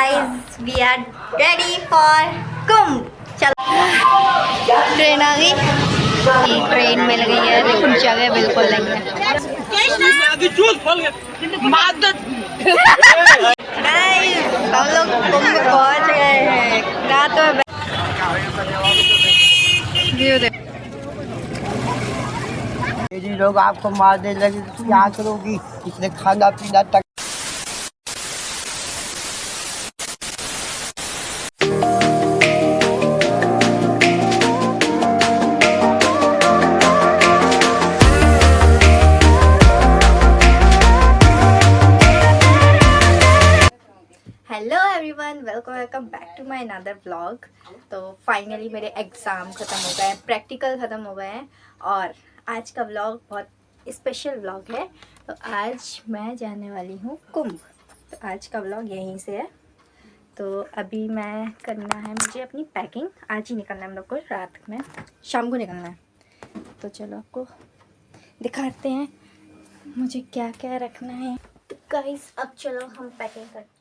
guys, we are ready for कुंभ। चलो train आ गई। ट्रेन मिल गई है लेकिन जगह बिल्कुल नहीं है। Guys, हम लोग कुंभ पहुंच गए हैं। रात में जी लोग आपको मारने लगे तो क्या करोगी? इसने खाना पीना तक। Hello everyone, welcome back to my another vlog. तो फाइनली मेरे एग्ज़ाम ख़त्म हो गए हैं, प्रैक्टिकल ख़त्म हो गए हैं और आज का व्लॉग बहुत स्पेशल व्लॉग है। तो आज मैं जाने वाली हूँ कुंभ। तो आज का व्लॉग यहीं से है। तो अभी मैं करना है मुझे अपनी पैकिंग। आज ही निकलना है हम लोग को, रात में शाम को निकलना है। तो चलो आपको दिखाते हैं मुझे क्या क्या रखना है। तो गाइस अब चलो हम पैकिंग करते हैं।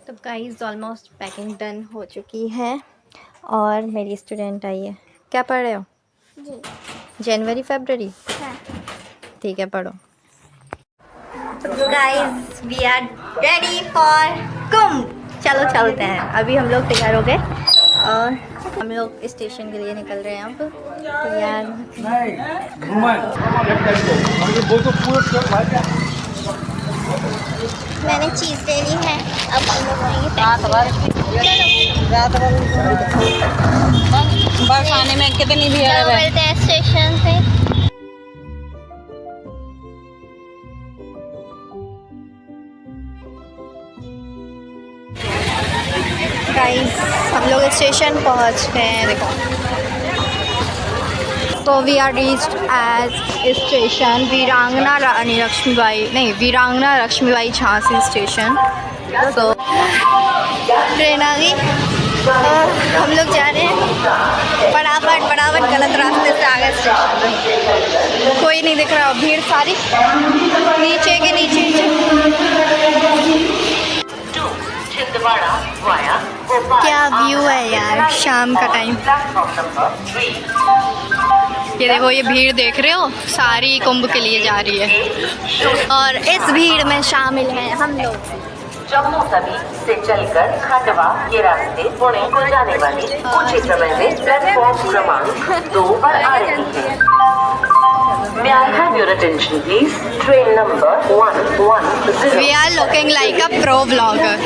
तो गाइस ऑलमोस्ट पैकिंग डन हो चुकी है और मेरी स्टूडेंट आई है। क्या पढ़ रहे हो? जी जनवरी फरवरी। हाँ। ठीक है पढ़ो। तो guys we are ready for Kumbh. चलो चलते हैं। अभी हम लोग तैयार हो गए और हम लोग स्टेशन के लिए निकल रहे हैं। अब तैयार मैंने चीज़ ले ली है। अब हम लोग बस आने में कितनी भीड़ है? मिलते हैं स्टेशन पे। गाइस हम लोग स्टेशन पहुंच गए हैं। देखो तो we are reached at station Veerangana Rani Laxmibai, नहीं वीरांगना लक्ष्मीबाई झांसी स्टेशन। तो ट्रेन आ गई और हम लोग जा रहे हैं फटाफट गलत रास्ते से आ गए स्टेशन। कोई नहीं दिख रहा, भीड़ सारी नीचे के नीचे। क्या व्यू है यार शाम का टाइम। ये देखो, ये भीड़ देख रहे हो, सारी कुंभ के लिए जा रही है और इस भीड़ में शामिल हैं हम लोग। जम्मू तवी से चलकर खंडवा के रास्ते पुणे को जाने वाली कुछ ही समय में प्लेटफॉर्म क्रमांक 2 पर आ रही है। May I have your attention please? Train number 110. We are looking like a pro vlogger.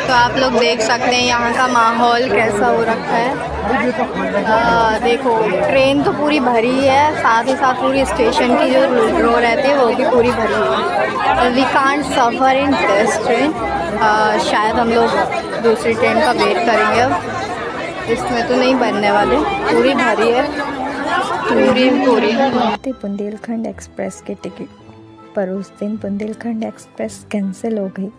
तो आप लोग देख सकते हैं यहाँ का माहौल कैसा हो रखा है। देखो ट्रेन तो पूरी भरी है, साथ ही साथ पूरी स्टेशन की जो रो रहती है वो भी पूरी भरी है। We can't suffer in this train. शायद हम लोग दूसरी ट्रेन का वेट करेंगे। अब इसमें तो नहीं बनने वाले, पूरी भरी है पूरी। बुंदेलखंड एक्सप्रेस के टिकट पर उस दिन बुंदेलखंड एक्सप्रेस कैंसिल हो गई,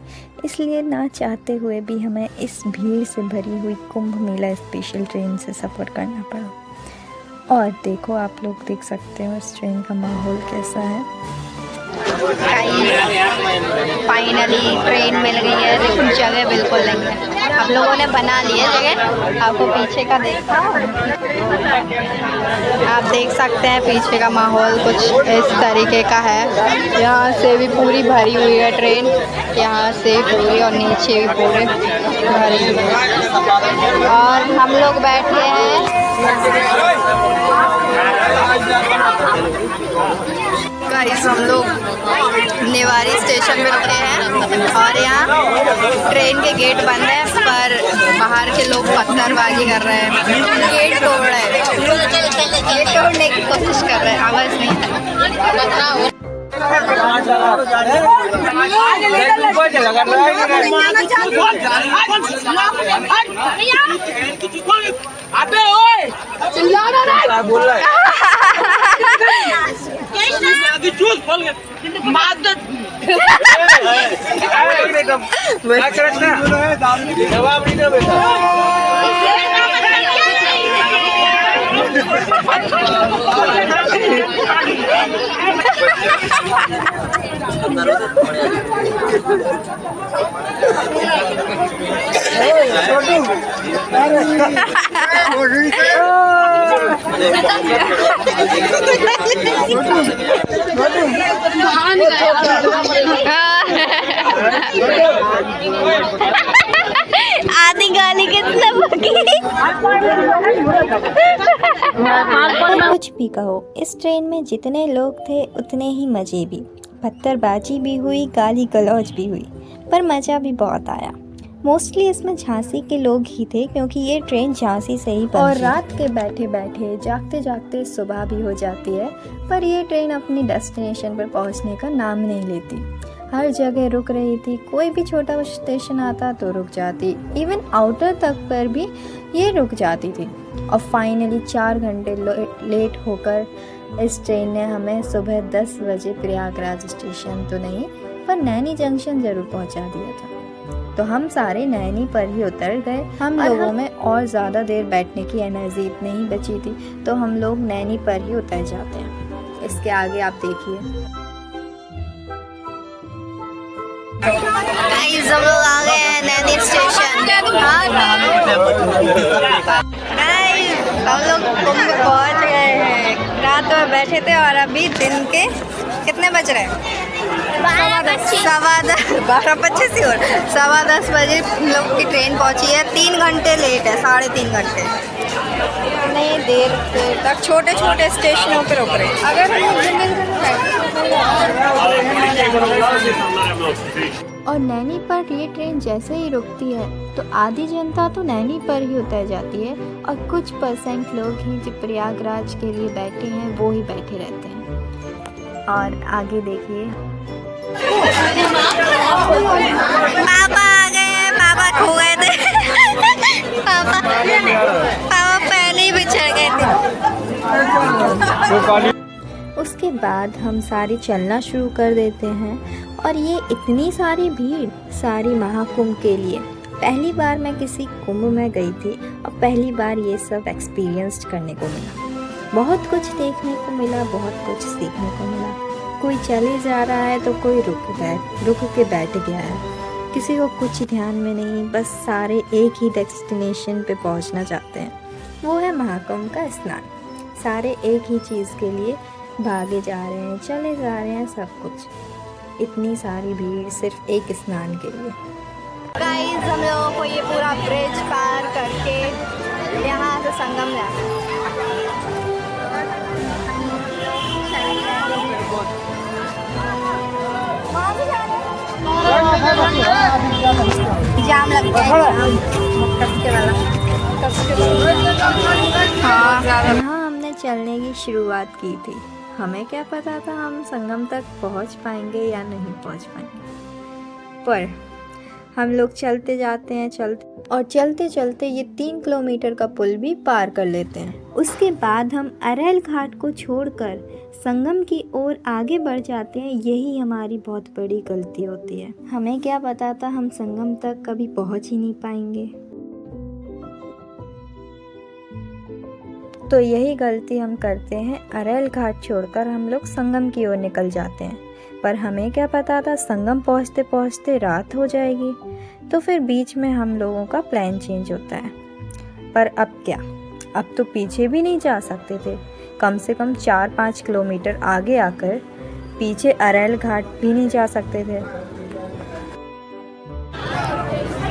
इसलिए ना चाहते हुए भी हमें इस भीड़ से भरी हुई कुंभ मेला स्पेशल ट्रेन से सफ़र करना पड़ा। और देखो आप लोग देख सकते हो इस ट्रेन का माहौल कैसा है। फाइनली ट्रेन मिल गई है, लेकिन जगह बिल्कुल नहीं है। आप लोगों ने बना ली है जगह। आपको पीछे का देखा, आप देख सकते हैं पीछे का माहौल कुछ इस तरीके का है। यहाँ से भी पूरी भरी हुई है ट्रेन, यहाँ से पूरी और नीचे भी पूरी भरी हुई है। और हम लोग बैठे हैं गाइस, हम लोग नेवारी स्टेशन पे रुके हैं और यहाँ ट्रेन के गेट बंद है, पर बाहर के लोग पत्थरबाजी कर रहे हैं, गेट तोड़ रहे हैं, गेट तोड़ने की कोशिश कर रहे हैं। आवाज़ नहीं है। आधी गाली कितने कुछ भी कहो, इस ट्रेन में जितने लोग थे उतने ही मज़े भी। पत्थरबाजी भी हुई, गाली गलौज भी हुई, पर मज़ा भी बहुत आया। मोस्टली इसमें झांसी के लोग ही थे, क्योंकि ये ट्रेन झांसी से ही और रात के बैठे बैठे जागते जागते सुबह भी हो जाती है, पर ये ट्रेन अपनी डेस्टिनेशन पर पहुंचने का नाम नहीं लेती। हर जगह रुक रही थी, कोई भी छोटा स्टेशन आता तो रुक जाती, इवन आउटर तक पर भी ये रुक जाती थी। और फाइनली 4 घंटे लेट होकर इस ट्रेन ने हमें सुबह 10 बजे प्रयागराज स्टेशन तो नहीं, पर नैनी जंक्शन ज़रूर पहुंचा दिया था। तो हम सारे नैनी पर ही उतर गए। हम लोगों में और ज़्यादा देर बैठने की एनर्जी नहीं बची थी, तो हम लोग नैनी पर ही उतर जाते हैं। इसके आगे आप देखिए। गाइस, हम लोग आ गए हैं नैनी स्टेशन। गाइस, हम लोग कुंभ पहुंच गए हैं। रात में बैठे थे और अभी दिन के कितने बज रहे हैं? 12:25 ही हो रहा है। 10:15 बजे हम लोग की ट्रेन पहुंची है। 3 घंटे लेट है, 3.5 घंटे। नहीं देर तक छोटे छोटे स्टेशनों पर रुक रहे हैं। अगर और नैनी पर ये ट्रेन जैसे ही रुकती है तो आधी जनता तो नैनी पर ही उतर जाती है, और कुछ % लोग ही जो प्रयागराज के लिए बैठे हैं वो ही बैठे रहते हैं। और आगे देखिए, पापा आ गए, पापा खो गए थे। पापा पहले ही बिछड़ गए थे। उसके बाद हम सारे चलना शुरू कर देते हैं। और ये इतनी सारी भीड़ सारी महाकुंभ के लिए। पहली बार मैं किसी कुंभ में गई थी और पहली बार ये सब एक्सपीरियंस करने को मिला। बहुत कुछ देखने को मिला, बहुत कुछ सीखने को मिला। कोई चले जा रहा है तो कोई रुक के बैठ गया है। किसी को कुछ ध्यान में नहीं, बस सारे एक ही डेस्टिनेशन पे पहुंचना चाहते हैं, वो है महाकुंभ का स्नान। सारे एक ही चीज़ के लिए भागे जा रहे हैं, चले जा रहे हैं, सब कुछ। इतनी सारी भीड़ सिर्फ एक स्नान के लिए। गाइस, हम लोगों को ये पूरा ब्रिज पार करके यहाँ से संगम जाना है। जाम लग गया यहाँ हमने चलने की शुरुआत की थी। हमें क्या पता था हम संगम तक पहुँच पाएंगे या नहीं पहुँच पाएंगे, पर हम लोग चलते जाते हैं, चलते चलते ये 3 किलोमीटर का पुल भी पार कर लेते हैं। उसके बाद हम अरैल घाट को छोड़कर संगम की ओर आगे बढ़ जाते हैं। यही हमारी बहुत बड़ी गलती होती है। हमें क्या पता था हम संगम तक कभी पहुंच ही नहीं पाएंगे। तो यही गलती हम करते हैं, अरैल घाट छोड़कर हम लोग संगम की ओर निकल जाते हैं। पर हमें क्या पता था संगम पहुँचते पहुँचते रात हो जाएगी। तो फिर बीच में हम लोगों का प्लान चेंज होता है। पर अब क्या, अब तो पीछे भी नहीं जा सकते थे। कम से कम 4-5 किलोमीटर आगे आकर पीछे अरैल घाट भी नहीं जा सकते थे।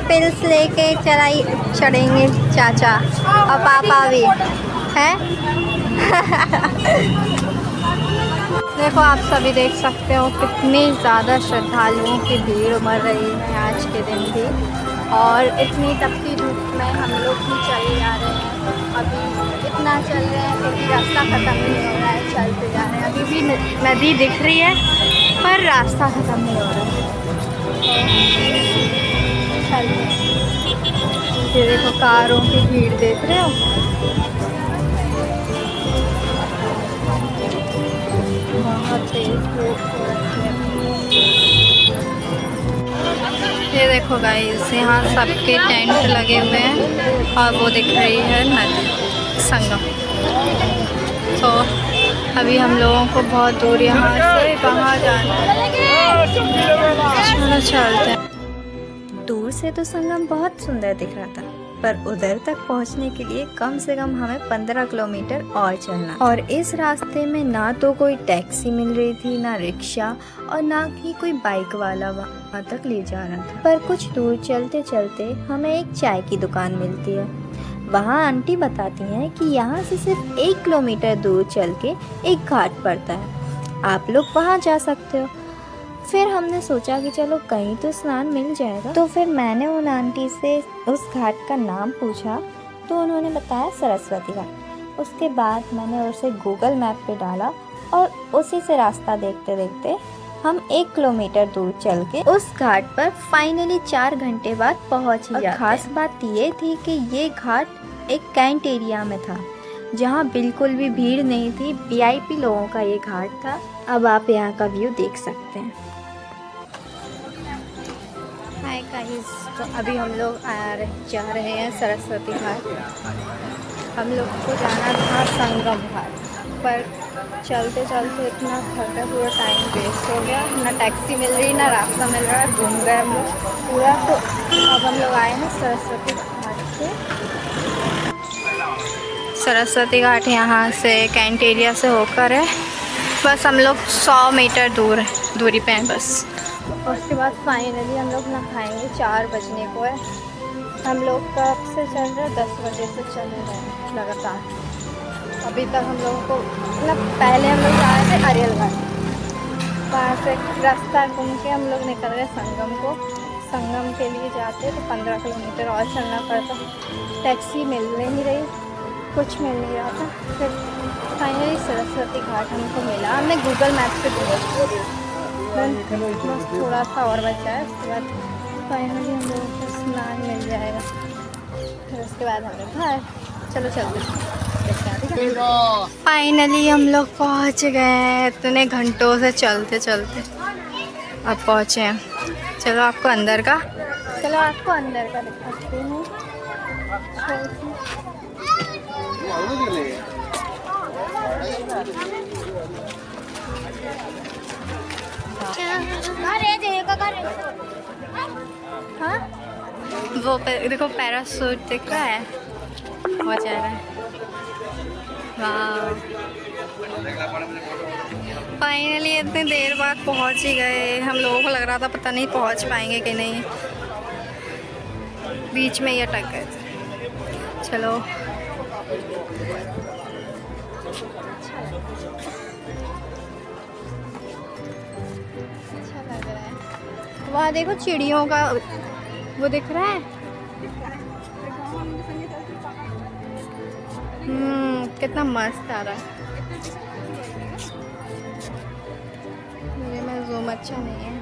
पिल्स लेके चढ़ेंगे चाचा और पापा भी हैं। देखो आप सभी देख सकते हो कितनी ज़्यादा श्रद्धालुओं की भीड़ उमड़ रही है आज के दिन भी। और इतनी तपती धूप में हम लोग भी चले जा रहे हैं। अभी इतना चल रहे हैं क्योंकि रास्ता ख़त्म नहीं हो रहा है, चलते जा रहे हैं। अभी भी नदी दिख रही है पर रास्ता ख़त्म नहीं हो रहा है। चलते, ये देखो कारों की भीड़ देख रहे हो। बहुत तेज धूप हो रही है। ये देखो गाइस, यहाँ सबके टेंट लगे हुए हैं और वो दिख रही है नदी संगम। तो अभी हम लोगों को बहुत दूर यहाँ से वहाँ जाना है। चलो चलते हैं। दूर से तो संगम बहुत सुंदर दिख रहा था, पर उधर तक पहुंचने के लिए कम से कम हमें 15 किलोमीटर और चलना। और इस रास्ते में ना तो कोई टैक्सी मिल रही थी, ना रिक्शा, और ना ही कोई बाइक वाला वहाँ तक ले जा रहा था। पर कुछ दूर चलते चलते हमें एक चाय की दुकान मिलती है। वहाँ आंटी बताती हैं कि यहाँ से सिर्फ 1 किलोमीटर दूर चल के एक घाट पड़ता है, आप लोग वहाँ जा सकते हो। फिर हमने सोचा कि चलो कहीं तो स्नान मिल जाएगा। तो फिर मैंने उन आंटी से उस घाट का नाम पूछा तो उन्होंने बताया सरस्वती घाट। उसके बाद मैंने उसे गूगल मैप पे डाला और उसी से रास्ता देखते देखते हम 1 किलोमीटर दूर चल के उस घाट पर फाइनली 4 घंटे बाद पहुंच ही जाते। खास बात ये थी कि ये घाट एक कैंट एरिया में था जहाँ बिल्कुल भी भीड़ नहीं थी। VIP लोगों का ये घाट था। अब आप यहाँ का व्यू देख सकते हैं। हाय गाइस, तो अभी हम लोग जा रहे हैं सरस्वती घाट। हम लोग को जाना था संगम घाट, पर चलते चलते इतना थका, पूरा टाइम वेस्ट हो गया। ना टैक्सी मिल रही, ना रास्ता मिल रहा, घूम गए हम लोग पूरा। तो अब हम लोग आए हैं सरस्वती घाट से। सरस्वती घाट यहाँ से कैंट एरिया से होकर है, बस हम लोग 100 मीटर दूरी पे हैं बस। उसके बाद फाइनली हम लोग नहाएंगे। 4 बजने को है। हम लोग कब से चल रहे हैं? 10 बजे से चल रहे हैं लगातार। अभी तक हम लोगों को मतलब पहले हम लोग जा रहे थे अरेल घाट, वहाँ से रास्ता घूम के हम लोग निकल गए संगम को। संगम के लिए जाते तो 15 किलोमीटर और चलना पड़ता। टैक्सी मिल नहीं रही, कुछ मिल नहीं रहा था। फिर फाइनली सरस्वती घाट हमको मिला। हमने गूगल मैप पे ढूंढा, बस थोड़ा सा और बचा है। उसके बाद फाइनली हम लोगों को स्नान मिल जाएगा। फिर उसके बाद हम लोग घर चलो चलते हैं। फाइनली हम लोग पहुंच गए। इतने घंटों से चलते चलते अब पहुंचे हैं। चलो आपको अंदर का दिखाती हूँ। हाँ वो देखो पैरासूट दिख रहा है, हो जा रहा है। वाह, फाइनली इतनी देर बाद पहुंच ही गए। हम लोगों को लग रहा था पता नहीं पहुंच पाएंगे कि नहीं, बीच में ही अटक गए थे। चलो अच्छा लग रहा है। वहाँ देखो चिड़ियों का वो दिख रहा है। कितना मस्त आ रहा है। मेरे में जूम अच्छा नहीं है।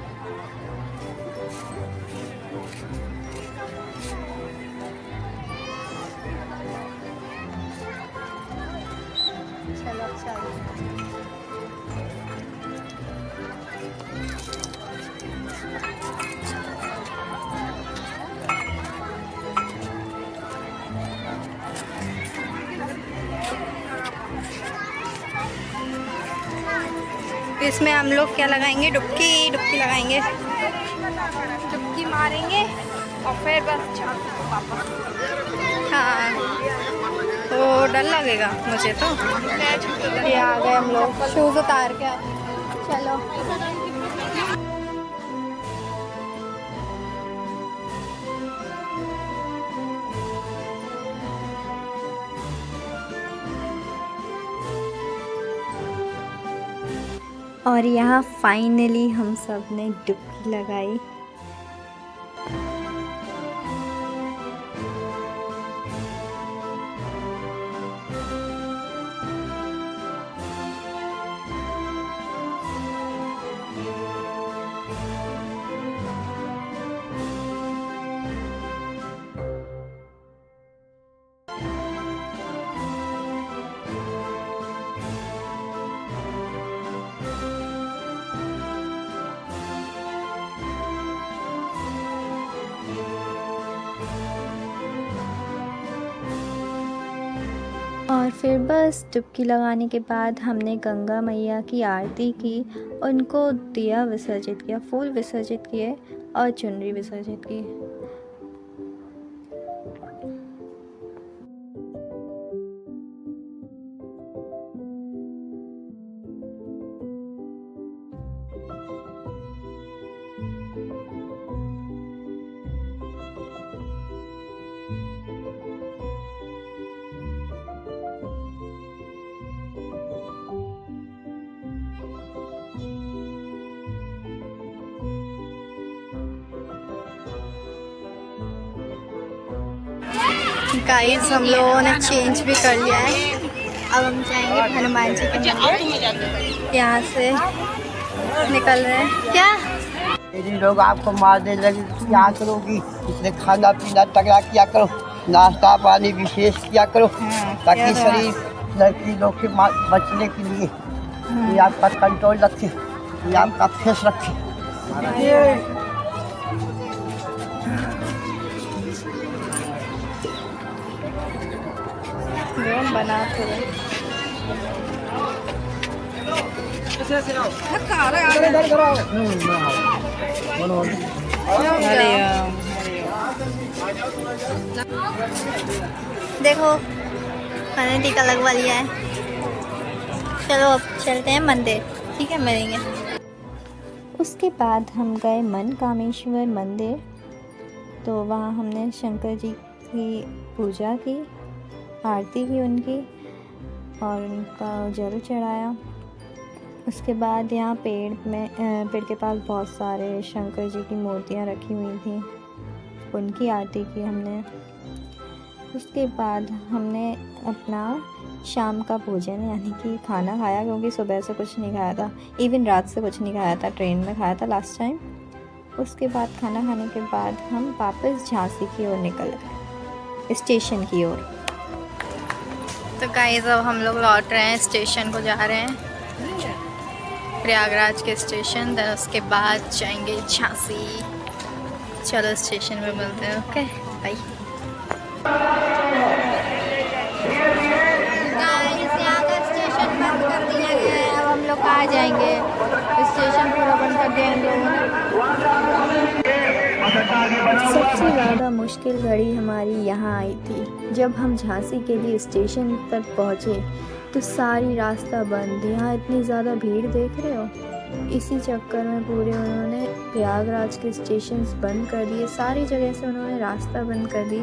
चलो अच्छा इसमें हम लोग क्या लगाएंगे, डुबकी लगाएंगे, डुबकी मारेंगे और फिर बस वापस। हाँ तो डर लगेगा मुझे तो। ये आ गए हम लोग, शूज़ उतार के। चलो और यहाँ फाइनली हम सब ने डुबकी लगाई। और फिर बस डुबकी लगाने के बाद हमने गंगा मैया की आरती की, उनको दिया विसर्जित किया, फूल विसर्जित किए और चुनरी विसर्जित की। गाइस हम लोगों ने चेंज भी कर लिया है। अब हम जाएंगे हनुमान जी के मंदिर। यहाँ से निकल रहे हैं। क्या यदि लोग आपको मारने लगे तो क्या करोगी? इसलिए खाना पीना तगड़ा किया करो, नाश्ता पानी विशेष किया करो, ताकि शरीर लड़की लोग से बचने के लिए ये आपका कंट्रोल रखे, ये आपका फेस रखे। बनाते हैं। देखो मैंने टीका लगवा लिया है। चलो अब चलते हैं मंदिर, ठीक है, मिलेंगे। उसके बाद हम गए मनकामेश्वर मंदिर, तो वहाँ हमने शंकर जी की पूजा की, आरती की उनकी और उनका जल चढ़ाया। उसके बाद यहाँ पेड़ के पास बहुत सारे शंकर जी की मूर्तियाँ रखी हुई थी, उनकी आरती की हमने। उसके बाद हमने अपना शाम का भोजन यानी कि खाना खाया, क्योंकि सुबह से कुछ नहीं खाया था, इवन रात से कुछ नहीं खाया था, ट्रेन में खाया था लास्ट टाइम। उसके बाद खाना खाने के बाद हम वापस झांसी की ओर निकल गए, स्टेशन की ओर। तो गाइस अब हम लोग लौट रहे हैं, स्टेशन को जा रहे हैं, प्रयागराज के स्टेशन। देन उसके बाद जाएंगे झांसी। चलो स्टेशन पे मिलते हैं। Okay bye. गाइस यहाँ का स्टेशन बंद कर दिया गया है, अब हम लोग कहाँ जाएंगे? स्टेशन पूरा बंद कर दिया इन लोगों ने। सबसे ज़्यादा मुश्किल घड़ी हमारी यहाँ आई थी जब हम झांसी के लिए स्टेशन तक पहुँचे, तो सारी रास्ता बंद। यहाँ इतनी ज़्यादा भीड़ देख रहे हो, इसी चक्कर में पूरे उन्होंने प्रयागराज के स्टेशंस बंद कर दिए, सारी जगह से उन्होंने रास्ता बंद कर दी।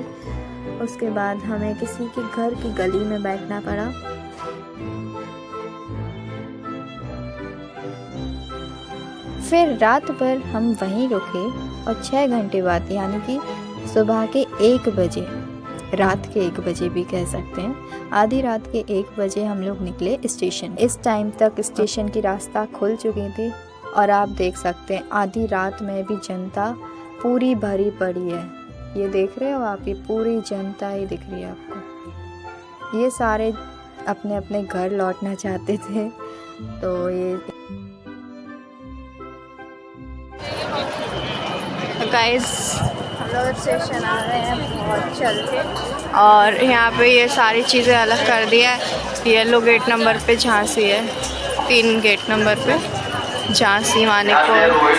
उसके बाद हमें किसी के घर की गली में बैठना पड़ा। फिर रात भर हम वहीं रुके और 6 घंटे बाद यानी कि सुबह के 1 बजे, रात के 1 बजे भी कह सकते हैं, आधी रात के 1 बजे हम लोग निकले स्टेशन। इस टाइम तक स्टेशन की रास्ता खुल चुकी थी और आप देख सकते हैं आधी रात में भी जनता पूरी भरी पड़ी है। ये देख रहे हो आप, ये पूरी जनता ही दिख रही है आपको। ये सारे अपने अपने घर लौटना चाहते थे, तो ये गाइस हम लोग स्टेशन आ रहे हैं बहुत चल के, और यहाँ पे ये सारी चीज़ें अलग कर दिया है। येलो गेट नंबर पे झांसी है, 3 गेट नंबर पे। झांसी, मानिकपुर,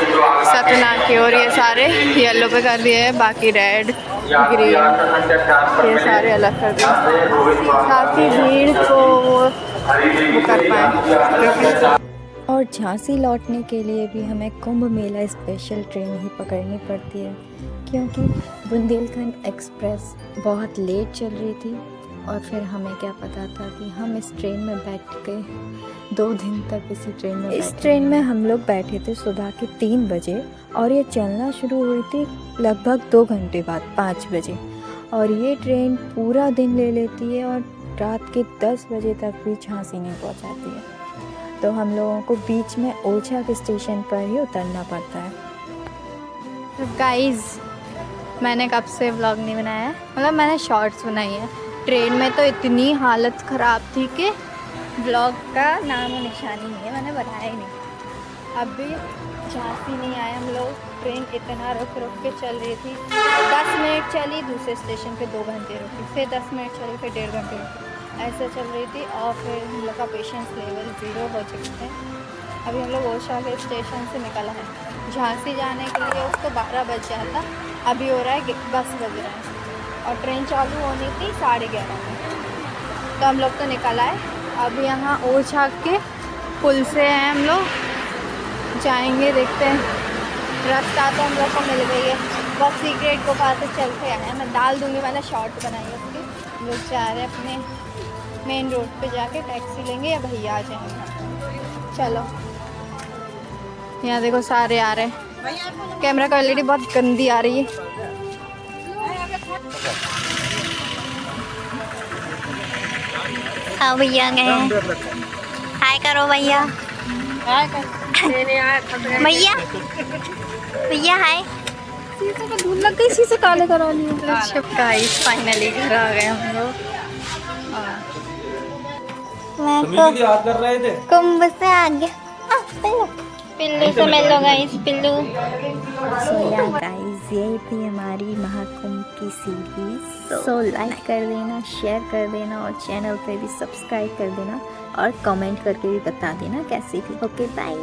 सतना और ये सारे येलो पे कर दिए हैं, बाकी रेड, ग्रीन ये सारे अलग कर दिए ताकि भीड़ को वो कर पाए। और झांसी लौटने के लिए भी हमें कुंभ मेला स्पेशल ट्रेन ही पकड़नी पड़ती है, क्योंकि बुंदेलखंड एक्सप्रेस बहुत लेट चल रही थी और फिर हमें क्या पता था कि हम इस ट्रेन में बैठ के 2 दिन तक इसी ट्रेन में इस ट्रेन में हम लोग बैठे थे सुबह के 3 बजे और ये चलना शुरू हुई थी लगभग 2 घंटे बाद 5 बजे, और ये ट्रेन पूरा दिन ले लेती है और रात के 10 बजे तक भी झांसी नहीं पहुंचाती है। तो हम लोगों को बीच में ओरछा के स्टेशन पर ही उतरना पड़ता है। तो गाइज़, मैंने कब से व्लॉग नहीं बनाया है, मतलब मैंने शॉर्ट्स बनाई है। ट्रेन में तो इतनी हालत ख़राब थी कि व्लॉग का नाम और निशानी नहीं है, मैंने बनाया ही नहीं। अब भी झांसी नहीं आए हम लोग, ट्रेन इतना रुक रुक के चल रही थी। 10 मिनट चली, दूसरे स्टेशन पे 2 घंटे रुकी, फिर 10 मिनट चली, फिर 1.5 घंटे रुकी, ऐसे चल रही थी। और फिर हम लोग का पेशेंस लेवल 0 हो चुके थे। अभी हम लोग ओरछा के स्टेशन से निकला है, झांसी जाने के लिए उसको 12 बज जाता, अभी हो रहा है 10 बज रहा है और ट्रेन चालू होनी थी 11:30 में। तो हम लोग तो निकला है, अब यहाँ ओरछा के पुल से हैं हम लोग, जाएंगे, देखते हैं। रास्ता तो हम लोग को मिल गई है, बस सीक्रेट गुफा से चलते आए हैं। मैं डाल दूँगी, मैंने शॉर्ट बनाई है उसकी। हम लोग जा रहे हैं अपने मेन रोड पे जाके टैक्सी लेंगे या भैया आ जाएंगे। चलो, यहाँ देखो सारे आ रहे हैं। कैमरा क्वालिटी बहुत गंदी आ रही है। हाँ भैया गए हैं, हाय करो भैया, भैया भैया हाय। शीशे में धूल लग गई, शीशे काले करा लिए। अच्छा गाइस, फाइनली घर आ गए हम लोग। मैं तो कुंभ से आ गया। पिल्लू से मिल लो गाइस, पिल्लू। सो या गाइस, यही थी हमारी महाकुंभ की सीरीज। सो लाइक कर देना, शेयर कर देना और चैनल पे भी सब्सक्राइब कर देना और कमेंट करके भी बता देना कैसी थी। Okay bye.